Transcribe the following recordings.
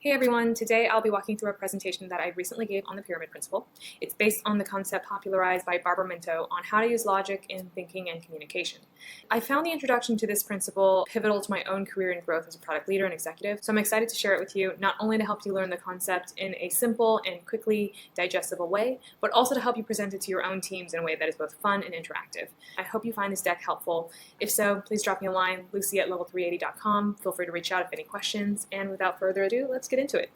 Hey everyone, today I'll be walking through a presentation that I recently gave on the pyramid principle. It's based on the concept popularized by Barbara Minto on how to use logic in thinking and communication. I found the introduction to this principle pivotal to my own career and growth as a product leader and executive, so I'm excited to share it with you, not only to help you learn the concept in a simple and quickly digestible way, but also to help you present it to your own teams in a way that is both fun and interactive. I hope you find this deck helpful. If so, please drop me a line, lucy@level380.com. Feel free to reach out if any questions, and without further ado, let's get into it.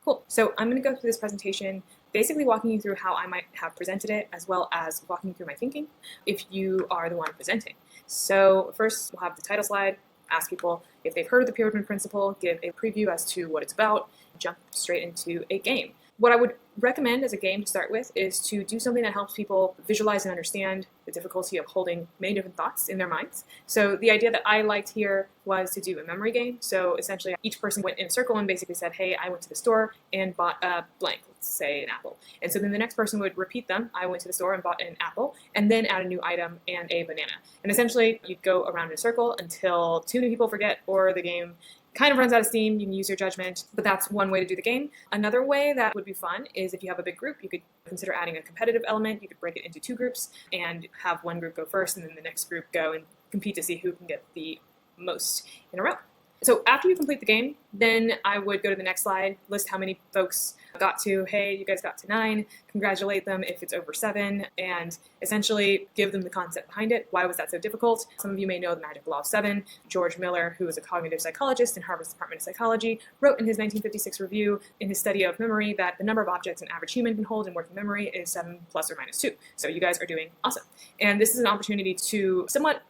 Cool. So I'm going to go through this presentation basically walking you through how I might have presented it, as well as walking through my thinking if you are the one presenting. So first, we'll have the title slide, ask people if they've heard of the pyramid principle, give a preview as to what it's about, jump straight into a game. What I would recommend as a game to start with is to do something that helps people visualize and understand the difficulty of holding many different thoughts in their minds. So the idea that I liked here was to do a memory game. So essentially each person went in a circle and basically said, hey, I went to the store and bought a blank, let's say an apple. And so then the next person would repeat them. I went to the store and bought an apple, and then add a new item and a banana. And essentially you'd go around in a circle until too many people forget or the game kind of runs out of steam. You can use your judgment, but that's one way to do the game. Another way that would be fun is if you have a big group, you could consider adding a competitive element. You could break it into two groups and have one group go first and then the next group go and compete to see who can get the most in a row. So after you complete the game, then I would go to the next slide, list how many folks got to, hey, you guys got to 9, congratulate them if it's over 7, and essentially give them the concept behind it. Why was that so difficult? Some of you may know the magic law of 7. George Miller, who was a cognitive psychologist in Harvard's Department of Psychology, wrote in his 1956 review in his study of memory that the number of objects an average human can hold in working memory is 7 plus or minus 2. So you guys are doing awesome. And this is an opportunity to somewhat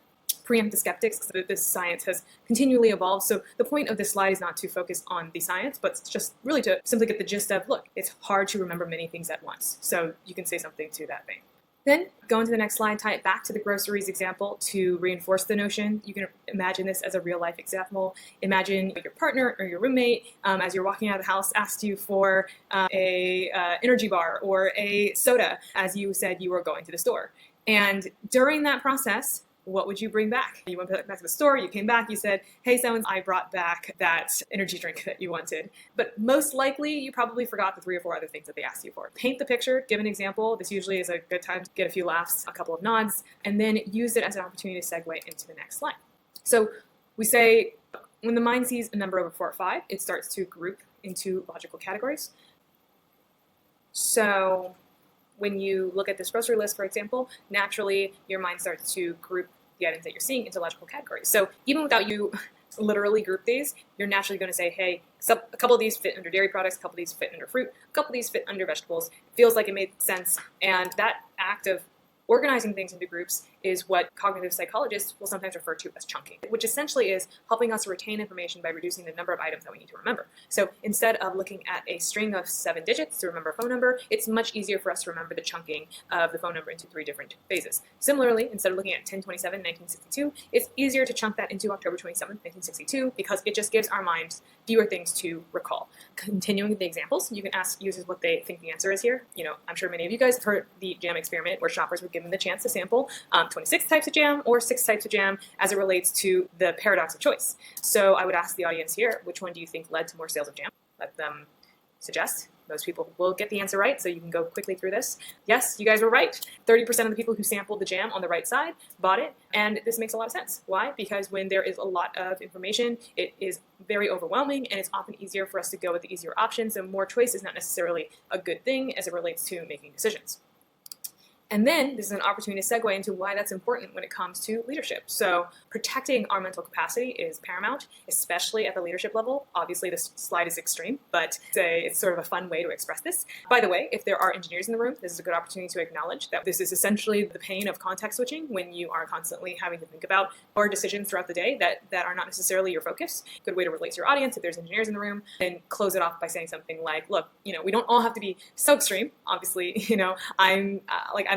preempt the skeptics, because this science has continually evolved. So the point of this slide is not to focus on the science, but just really to simply get the gist of, look, it's hard to remember many things at once. So you can say something to that vein. Then go into the next slide, tie it back to the groceries example to reinforce the notion. You can imagine this as a real life example. Imagine your partner or your roommate, as you're walking out of the house, asked you for a energy bar or a soda as you said you were going to the store. And during that process, what would you bring back? You went back to the store, you came back, you said, hey, someone, I brought back that energy drink that you wanted. But most likely, you probably forgot the 3 or 4 other things that they asked you for. Paint the picture, give an example. This usually is a good time to get a few laughs, a couple of nods, and then use it as an opportunity to segue into the next slide. So we say, when the mind sees a number over 4 or 5, it starts to group into logical categories. So when you look at this grocery list, for example, naturally your mind starts to group the items that you're seeing into logical categories. So even without you literally group these, you're naturally going to say, hey, a couple of these fit under dairy products, a couple of these fit under fruit, a couple of these fit under vegetables. It feels like it made sense. And that act of organizing things into groups is what cognitive psychologists will sometimes refer to as chunking, which essentially is helping us retain information by reducing the number of items that we need to remember. So instead of looking at a string of 7 digits to remember a phone number, it's much easier for us to remember the chunking of the phone number into 3 different phases. Similarly, instead of looking at 10/27, 1962, it's easier to chunk that into October 27, 1962, because it just gives our minds fewer things to recall. Continuing with the examples, you can ask users what they think the answer is here. You know, I'm sure many of you guys have heard the jam experiment where shoppers were given the chance to sample 26 types of jam or 6 types of jam as it relates to the paradox of choice. So I would ask the audience here, which one do you think led to more sales of jam? Let them suggest. Most people will get the answer right, so you can go quickly through this. Yes, you guys were right. 30% of the people who sampled the jam on the right side bought it, and this makes a lot of sense. Why? Because when there is a lot of information, it is very overwhelming, and it's often easier for us to go with the easier option, so more choice is not necessarily a good thing as it relates to making decisions. And then this is an opportunity to segue into why that's important when it comes to leadership. So protecting our mental capacity is paramount, especially at the leadership level. Obviously, this slide is extreme, but it's sort of a fun way to express this. By the way, if there are engineers in the room, this is a good opportunity to acknowledge that this is essentially the pain of context switching when you are constantly having to think about hard decisions throughout the day that are not necessarily your focus. Good way to relate to your audience if there's engineers in the room, then close it off by saying something like, look, we don't all have to be so extreme. Obviously,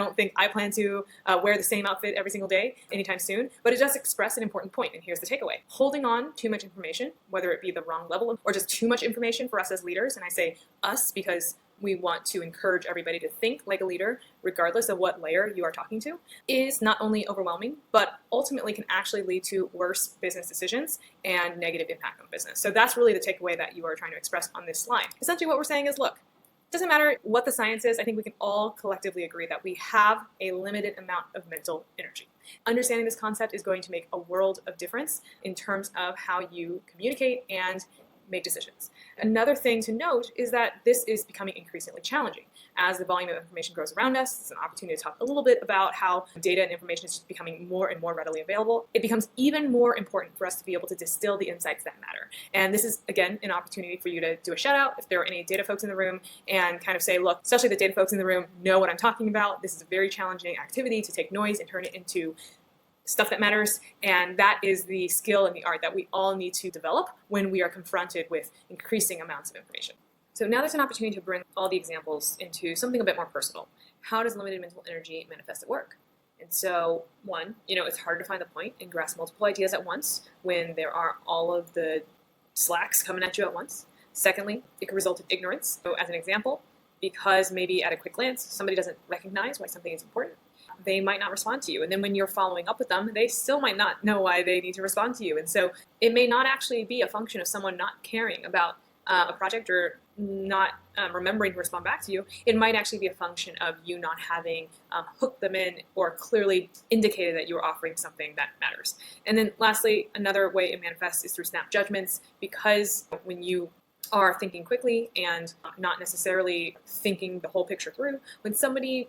I don't think I plan to wear the same outfit every single day anytime soon, but it does express an important point, and here's the takeaway. Holding on too much information, whether it be the wrong level or just too much information for us as leaders, and I say us because we want to encourage everybody to think like a leader, regardless of what layer you are talking to, is not only overwhelming, but ultimately can actually lead to worse business decisions and negative impact on business. So that's really the takeaway that you are trying to express on this slide. Essentially what we're saying is, look, it doesn't matter what the science is, I think we can all collectively agree that we have a limited amount of mental energy. Understanding this concept is going to make a world of difference in terms of how you communicate and make decisions. Another thing to note is that this is becoming increasingly challenging. As the volume of information grows around us, it's an opportunity to talk a little bit about how data and information is just becoming more and more readily available. It becomes even more important for us to be able to distill the insights that matter. And this is, again, an opportunity for you to do a shout out if there are any data folks in the room and kind of say, look, especially the data folks in the room know what I'm talking about. This is a very challenging activity to take noise and turn it into stuff that matters, and that is the skill and the art that we all need to develop when we are confronted with increasing amounts of information. So now there's an opportunity to bring all the examples into something a bit more personal. How does limited mental energy manifest at work? And so, one, it's hard to find the point and grasp multiple ideas at once when there are all of the slacks coming at you at once. Secondly, it can result in ignorance. So as an example, because maybe at a quick glance, somebody doesn't recognize why something is important, they might not respond to you. And then when you're following up with them, they still might not know why they need to respond to you. And so it may not actually be a function of someone not caring about a project or not remembering to respond back to you. It might actually be a function of you not having hooked them in or clearly indicated that you're offering something that matters. And then lastly, another way it manifests is through snap judgments, because when you are thinking quickly and not necessarily thinking the whole picture through, when somebody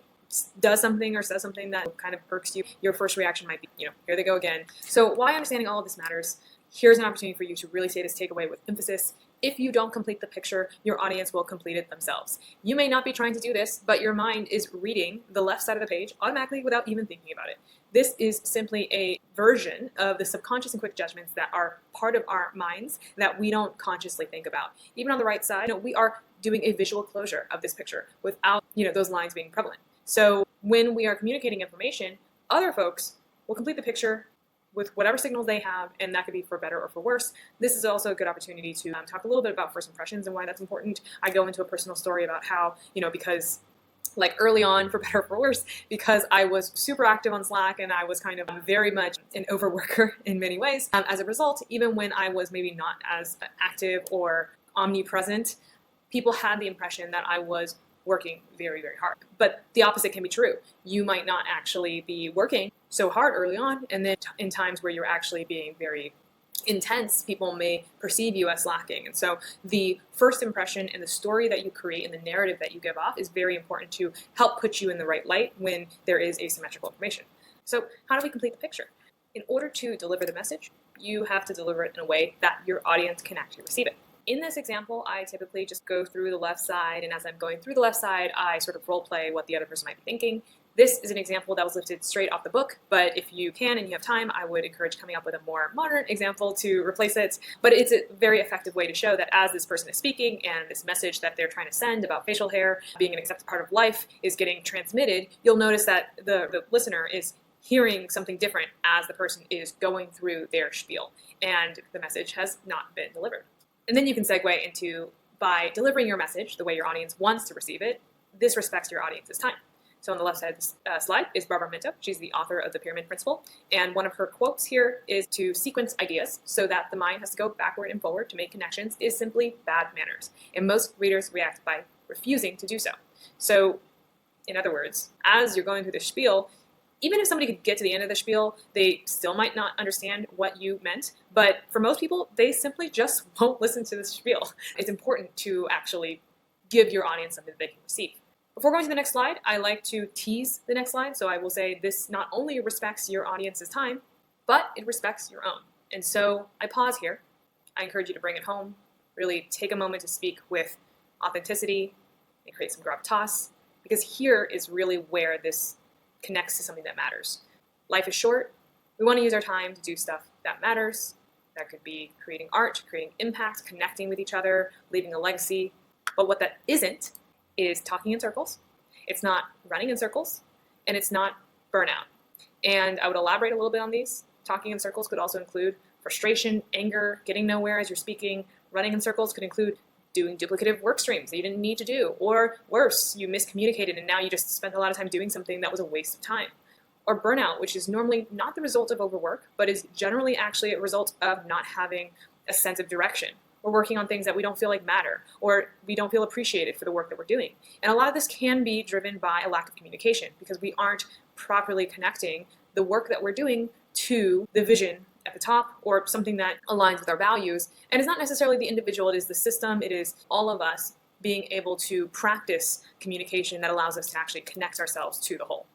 does something or says something that kind of irks you, your first reaction might be, here they go again. So why understanding all of this matters, here's an opportunity for you to really say this takeaway with emphasis. If you don't complete the picture, your audience will complete it themselves. You may not be trying to do this, but your mind is reading the left side of the page automatically without even thinking about it. This is simply a version of the subconscious and quick judgments that are part of our minds that we don't consciously think about. Even on the right side, we are doing a visual closure of this picture without, those lines being prevalent. So when we are communicating information, other folks will complete the picture with whatever signals they have, and that could be for better or for worse. This is also a good opportunity to talk a little bit about first impressions and why that's important. I go into a personal story about how, because early on, for better or for worse, because I was super active on Slack and I was kind of very much an overworker in many ways. As a result, even when I was maybe not as active or omnipresent, people had the impression that I was working very, very hard. But the opposite can be true. You might not actually be working so hard early on, and then in times where you're actually being very intense, people may perceive you as lacking. And so the first impression and the story that you create and the narrative that you give off is very important to help put you in the right light when there is asymmetrical information. So how do we complete the picture? In order to deliver the message, you have to deliver it in a way that your audience can actually receive it. In this example, I typically just go through the left side, and as I'm going through the left side, I sort of role play what the other person might be thinking. This is an example that was lifted straight off the book, but if you can and you have time, I would encourage coming up with a more modern example to replace it. But it's a very effective way to show that as this person is speaking and this message that they're trying to send about facial hair being an accepted part of life is getting transmitted, you'll notice that the listener is hearing something different as the person is going through their spiel, and the message has not been delivered. And then you can segue into, by delivering your message the way your audience wants to receive it, this respects your audience's time. So on the left side of this slide is Barbara Minto. She's the author of The Pyramid Principle. And one of her quotes here is to sequence ideas so that the mind has to go backward and forward to make connections is simply bad manners. And most readers react by refusing to do so. So in other words, as you're going through the spiel, even if somebody could get to the end of the spiel, they still might not understand what you meant. But for most people, they simply just won't listen to the spiel. It's important to actually give your audience something that they can receive. Before going to the next slide, I like to tease the next slide. So I will say this not only respects your audience's time, but it respects your own. And so I pause here. I encourage you to bring it home. Really take a moment to speak with authenticity and create some gravitas, because here is really where this connects to something that matters. Life is short. We want to use our time to do stuff that matters. That could be creating art, creating impact, connecting with each other, leaving a legacy. But what that isn't is talking in circles. It's not running in circles, and it's not burnout. And I would elaborate a little bit on these. Talking in circles could also include frustration, anger, getting nowhere as you're speaking. Running in circles could include doing duplicative work streams that you didn't need to do, or worse, you miscommunicated and now you just spent a lot of time doing something that was a waste of time. Or burnout, which is normally not the result of overwork, but is generally actually a result of not having a sense of direction. We're working on things that we don't feel like matter, or we don't feel appreciated for the work that we're doing. And a lot of this can be driven by a lack of communication because we aren't properly connecting the work that we're doing to the vision at the top or something that aligns with our values. And it's not necessarily the individual, it is the system, it is all of us being able to practice communication that allows us to actually connect ourselves to the whole.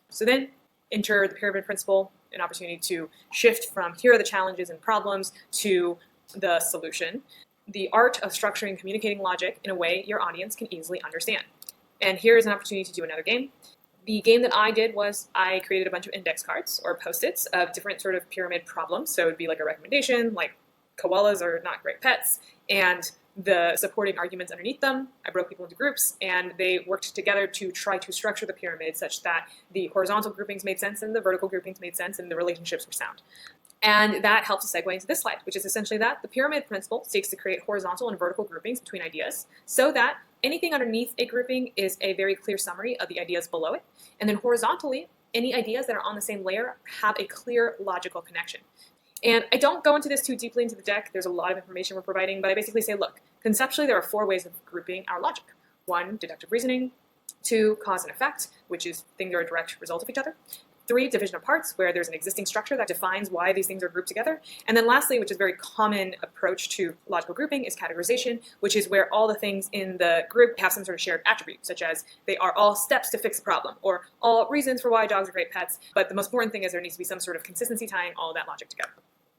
So then enter the pyramid principle, an opportunity to shift from here are the challenges and problems to the solution. The art of structuring and communicating logic in a way your audience can easily understand. And here's an opportunity to do another game. The game that I did was I created a bunch of index cards or post-its of different sort of pyramid problems. So it would be like a recommendation, like koalas are not great pets, and the supporting arguments underneath them. I broke people into groups, and they worked together to try to structure the pyramid such that the horizontal groupings made sense and the vertical groupings made sense and the relationships were sound. And that helps to segue into this slide, which is essentially that the pyramid principle seeks to create horizontal and vertical groupings between ideas so that anything underneath a grouping is a very clear summary of the ideas below it. And then horizontally, any ideas that are on the same layer have a clear logical connection. And I don't go into this too deeply into the deck. There's a lot of information we're providing, but I basically say, look, conceptually, there are 4 ways of grouping our logic. 1, deductive reasoning. 2, cause and effect, which is things are a direct result of each other. 3, division of parts, where there's an existing structure that defines why these things are grouped together. And then lastly, which is a very common approach to logical grouping, is categorization, which is where all the things in the group have some sort of shared attribute, such as they are all steps to fix a problem, or all reasons for why dogs are great pets. But the most important thing is there needs to be some sort of consistency tying all of that logic together.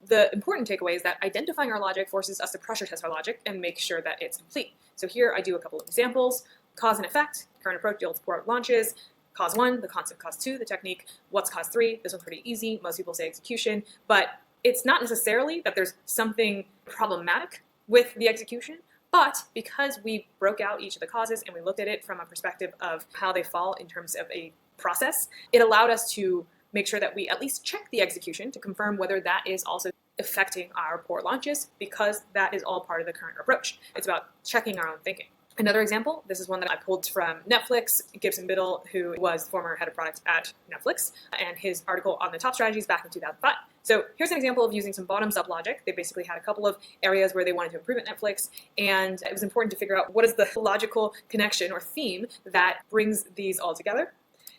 The important takeaway is that identifying our logic forces us to pressure test our logic and make sure that it's complete. So here I do a couple of examples. Cause and effect, current approach yields poor launches. Cause 1, the concept. Cause 2, the technique. What's cause 3? This one's pretty easy. Most people say execution, but it's not necessarily that there's something problematic with the execution, but because we broke out each of the causes and we looked at it from a perspective of how they fall in terms of a process, it allowed us to make sure that we at least check the execution to confirm whether that is also affecting our poor launches, because that is all part of the current approach. It's about checking our own thinking. Another example, this is one that I pulled from Netflix, Gibson Biddle, who was former head of product at Netflix, and his article on the top strategies back in 2005. So here's an example of using some bottoms-up logic. They basically had a couple of areas where they wanted to improve at Netflix, and it was important to figure out what is the logical connection or theme that brings these all together.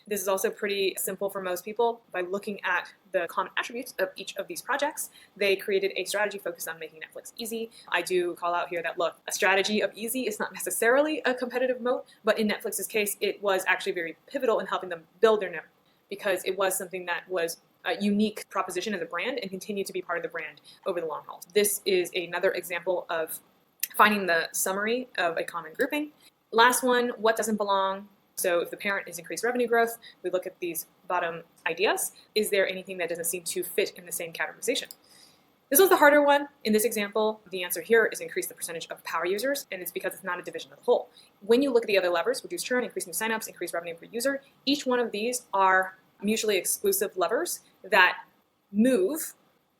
This is also pretty simple for most people. By looking at the common attributes of each of these projects, they created a strategy focused on making Netflix easy. I do call out here that, look, a strategy of easy is not necessarily a competitive moat, but in Netflix's case, it was actually very pivotal in helping them build their network because it was something that was a unique proposition as a brand and continued to be part of the brand over the long haul. This is another example of finding the summary of a common grouping. Last one, what doesn't belong? So if the parent is increased revenue growth, we look at these bottom ideas. Is there anything that doesn't seem to fit in the same categorization? This was the harder one. In this example, the answer here is increase the percentage of power users, and it's because it's not a division of the whole. When you look at the other levers, reduce churn, increase new signups, increase revenue per user, each one of these are mutually exclusive levers that move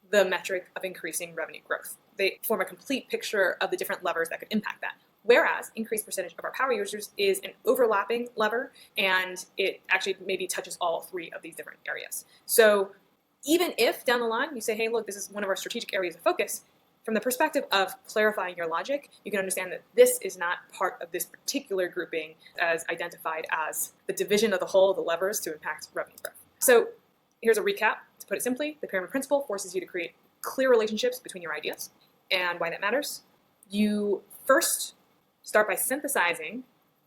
the metric of increasing revenue growth. They form a complete picture of the different levers that could impact that. Whereas increased percentage of our power users is an overlapping lever, and it actually maybe touches all 3 of these different areas. So even if down the line you say, hey, look, this is one of our strategic areas of focus, from the perspective of clarifying your logic, you can understand that this is not part of this particular grouping as identified as the division of the whole, the levers to impact revenue growth. So here's a recap. To put it simply, the pyramid principle forces you to create clear relationships between your ideas. And why that matters, you first start by synthesizing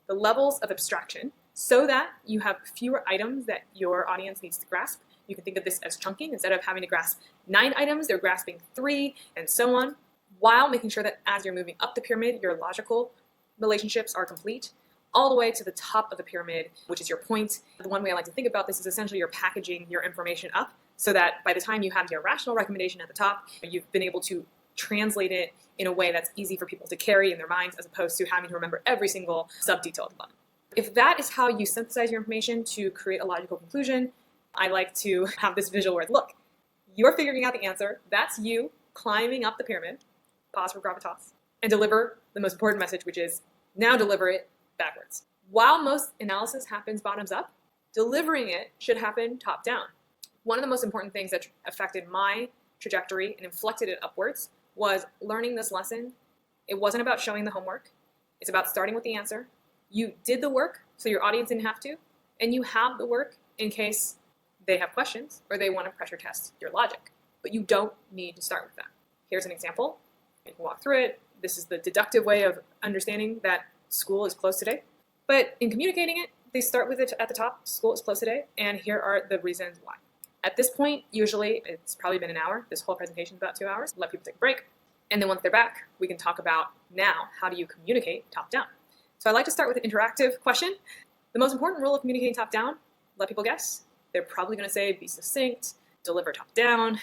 the levels of abstraction so that you have fewer items that your audience needs to grasp. You can think of this as chunking. Instead of having to grasp 9 items, they're grasping 3 and so on, while making sure that as you're moving up the pyramid, your logical relationships are complete, all the way to the top of the pyramid, which is your point. The one way I like to think about this is essentially you're packaging your information up so that by the time you have your rational recommendation at the top, you've been able to translate it in a way that's easy for people to carry in their minds as opposed to having to remember every single sub-detail at the bottom. If that is how you synthesize your information to create a logical conclusion, I like to have this visual where, look, you're figuring out the answer. That's you climbing up the pyramid. Pause for gravitas. and deliver the most important message, which is now deliver it backwards. While most analysis happens bottoms up, delivering it should happen top down. One of the most important things that affected my trajectory and inflected it upwards was learning this lesson. It wasn't about showing the homework. It's about starting with the answer. You did the work so your audience didn't have to, and you have the work in case they have questions or they want to pressure test your logic. But you don't need to start with that. Here's an example. You can walk through it. This is the deductive way of understanding that school is closed today. But in communicating it, they start with it at the top, school is closed today, and here are the reasons why. At this point, usually it's probably been an hour. This whole presentation is about 2 hours. Let people take a break. And then once they're back, we can talk about now, how do you communicate top down? So I like to start with an interactive question. The most important rule of communicating top down, let people guess. They're probably going to say be succinct, deliver top down,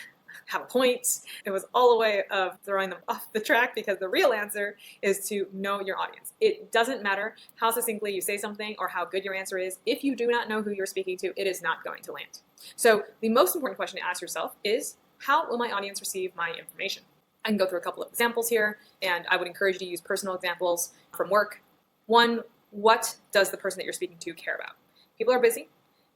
have a point. It was all a way of throwing them off the track because the real answer is to know your audience. It doesn't matter how succinctly you say something or how good your answer is. If you do not know who you're speaking to, it is not going to land. So the most important question to ask yourself is, how will my audience receive my information? I can go through a couple of examples here, and I would encourage you to use personal examples from work. One, what does the person that you're speaking to care about? People are busy,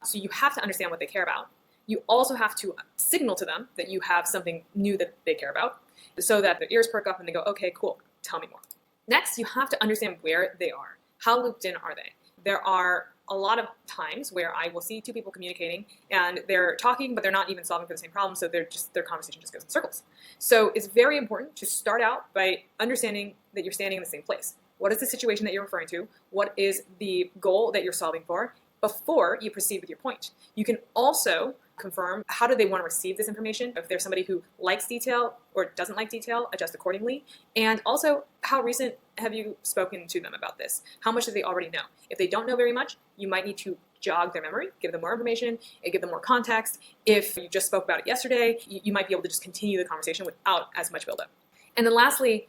so you have to understand what they care about. You also have to signal to them that you have something new that they care about so that their ears perk up and they go, okay, cool, tell me more. Next, you have to understand where they are. How looped in are they? There are a lot of times where I will see two people communicating and they're talking, but they're not even solving for the same problem, so their conversation just goes in circles. So it's very important to start out by understanding that you're standing in the same place. What is the situation that you're referring to? What is the goal that you're solving for before you proceed with your point? You can also confirm how do they want to receive this information. If there's somebody who likes detail or doesn't like detail, adjust accordingly. And also, how recent have you spoken to them about this? How much do they already know? If they don't know very much, you might need to jog their memory, give them more information, and give them more context. If you just spoke about it yesterday, you might be able to just continue the conversation without as much buildup. And then lastly,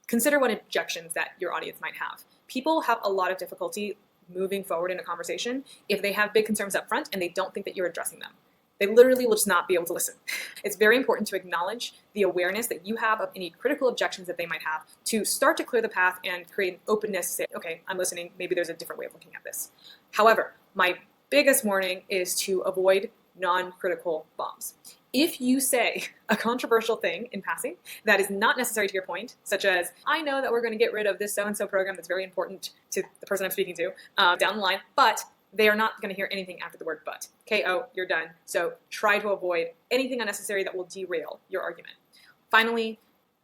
consider what objections that your audience might have. People have a lot of difficulty moving forward in a conversation if they have big concerns up front and they don't think that you're addressing them. They literally will just not be able to listen. It's very important to acknowledge the awareness that you have of any critical objections that they might have to start to clear the path and create an openness to say, okay, I'm listening, maybe there's a different way of looking at this. However, my biggest warning is to avoid non-critical bombs. If you say a controversial thing in passing that is not necessary to your point, such as, I know that we're going to get rid of this so-and-so program that's very important to the person I'm speaking to down the line, but they are not going to hear anything after the word but. KO, you're done. So try to avoid anything unnecessary that will derail your argument. Finally,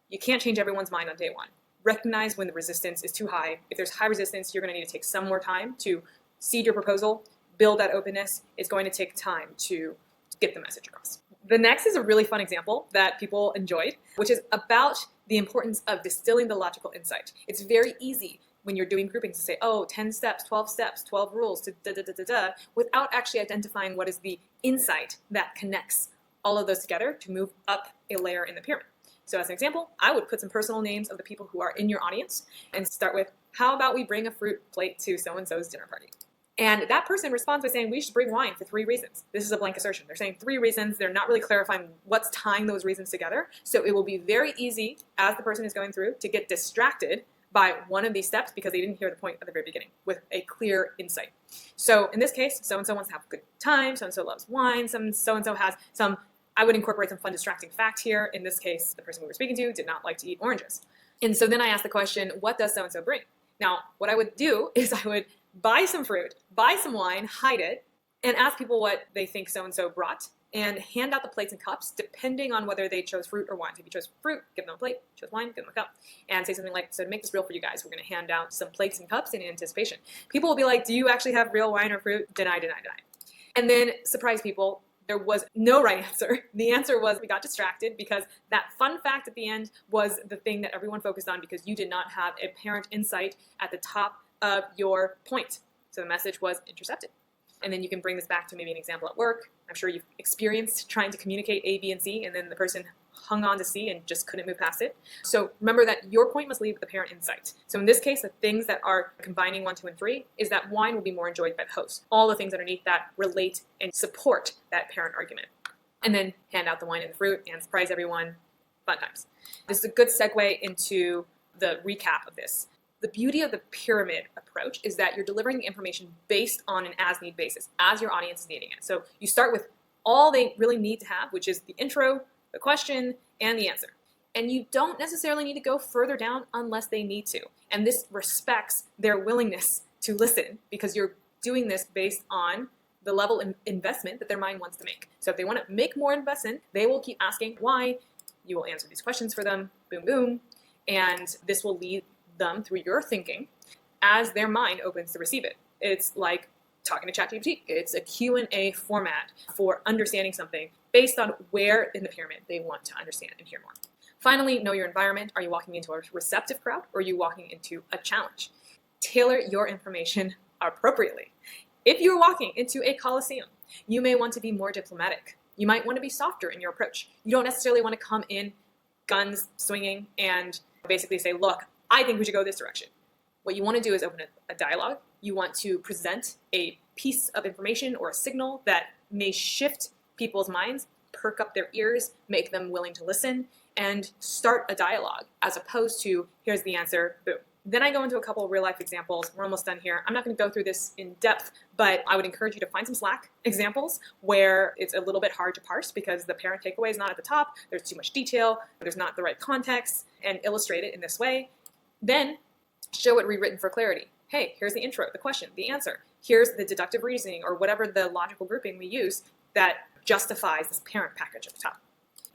you can't change everyone's mind on day one. Recognize when the resistance is too high. If there's high resistance, you're going to need to take some more time to seed your proposal, build that openness. It's going to take time to get the message across. The next is a really fun example that people enjoyed, which is about the importance of distilling the logical insight. It's very easy when you're doing groupings to say, oh, 10 steps, 12 rules, to without actually identifying what is the insight that connects all of those together to move up a layer in the pyramid. So as an example, I would put some personal names of the people who are in your audience and start with, how about we bring a fruit plate to so-and-so's dinner party? And that person responds by saying, we should bring wine for 3 reasons. This is a blank assertion. They're saying 3 reasons. They're not really clarifying what's tying those reasons together. So it will be very easy, as the person is going through, to get distracted by one of these steps because they didn't hear the point at the very beginning with a clear insight. So in this case, so-and-so wants to have a good time, so-and-so loves wine, so-and-so has some, I would incorporate some fun distracting fact here. In this case, the person we were speaking to did not like to eat oranges. And so then I asked the question, what does so-and-so bring? Now, what I would do is I would buy some fruit, buy some wine, hide it, and ask people what they think so-and-so brought, and hand out the plates and cups depending on whether they chose fruit or wine. So if you chose fruit, give them a plate. Chose wine, give them a cup. And say something like, so to make this real for you guys, we're going to hand out some plates and cups in anticipation. People will be like, do you actually have real wine or fruit? Deny, deny, deny. And then surprise people, there was no right answer. The answer was we got distracted because that fun fact at the end was the thing that everyone focused on because you did not have apparent insight at the top of your point. So the message was intercepted. And then you can bring this back to maybe an example at work. I'm sure you've experienced trying to communicate A, B, and C, and then the person hung on to C and just couldn't move past it. So remember that your point must leave with apparent insight. So in this case, the things that are combining 1, 2, and 3 is that wine will be more enjoyed by the host. All the things underneath that relate and support that parent argument. And then hand out the wine and the fruit and surprise everyone. Fun times. This is a good segue into the recap of this. The beauty of the pyramid approach is that you're delivering information based on an as-need basis, as your audience is needing it. So you start with all they really need to have, which is the intro, the question, and the answer. And you don't necessarily need to go further down unless they need to. And this respects their willingness to listen, because you're doing this based on the level of investment that their mind wants to make. So if they want to make more investment, they will keep asking why. You will answer these questions for them, boom, boom. And this will lead them through your thinking as their mind opens to receive it. It's like talking to ChatGPT. It's a Q&A format for understanding something based on where in the pyramid they want to understand and hear more. Finally, know your environment. Are you walking into a receptive crowd, or are you walking into a challenge? Tailor your information appropriately. If you're walking into a coliseum, you may want to be more diplomatic. You might want to be softer in your approach. You don't necessarily want to come in guns swinging and basically say, look, I think we should go this direction. What you want to do is open a dialogue. You want to present a piece of information or a signal that may shift people's minds, perk up their ears, make them willing to listen, and start a dialogue, as opposed to, here's the answer, boom. Then I go into a couple of real life examples. We're almost done here. I'm not going to go through this in depth, but I would encourage you to find some Slack examples where it's a little bit hard to parse because the parent takeaway is not at the top, there's too much detail, there's not the right context, and illustrate it in this way. Then show it rewritten for clarity. Hey, here's the intro, the question, the answer. Here's the deductive reasoning or whatever the logical grouping we use that justifies this parent package at the top.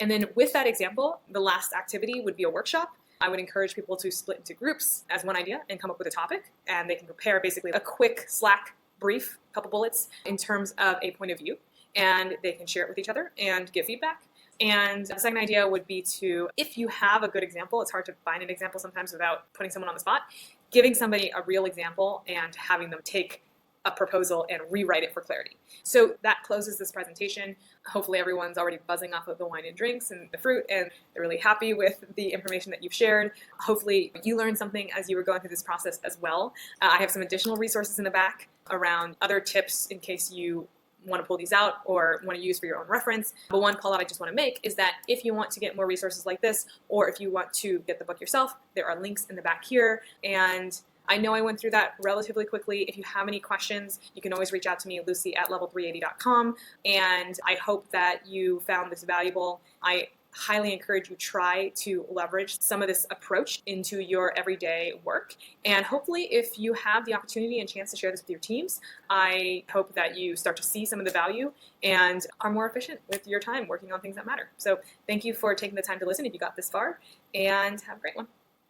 And then with that example, the last activity would be a workshop. I would encourage people to split into groups as one idea and come up with a topic, and they can prepare basically a quick Slack brief, couple bullets in terms of a point of view, and they can share it with each other and give feedback. And the second idea would be to, if you have a good example, it's hard to find an example sometimes without putting someone on the spot, giving somebody a real example and having them take a proposal and rewrite it for clarity. So that closes this presentation. Hopefully everyone's already buzzing off of the wine and drinks and the fruit, and they're really happy with the information that you've shared. Hopefully you learned something as you were going through this process as well. I have some additional resources in the back around other tips in case you want to pull these out or want to use for your own reference. But one call out I just want to make is that if you want to get more resources like this, or if you want to get the book yourself, there are links in the back here. And I know I went through that relatively quickly. If you have any questions, you can always reach out to me, lucy@level380.com. And I hope that you found this valuable. I highly encourage you try to leverage some of this approach into your everyday work. And hopefully if you have the opportunity and chance to share this with your teams, I hope that you start to see some of the value and are more efficient with your time working on things that matter. So thank you for taking the time to listen if you got this far, and have a great one.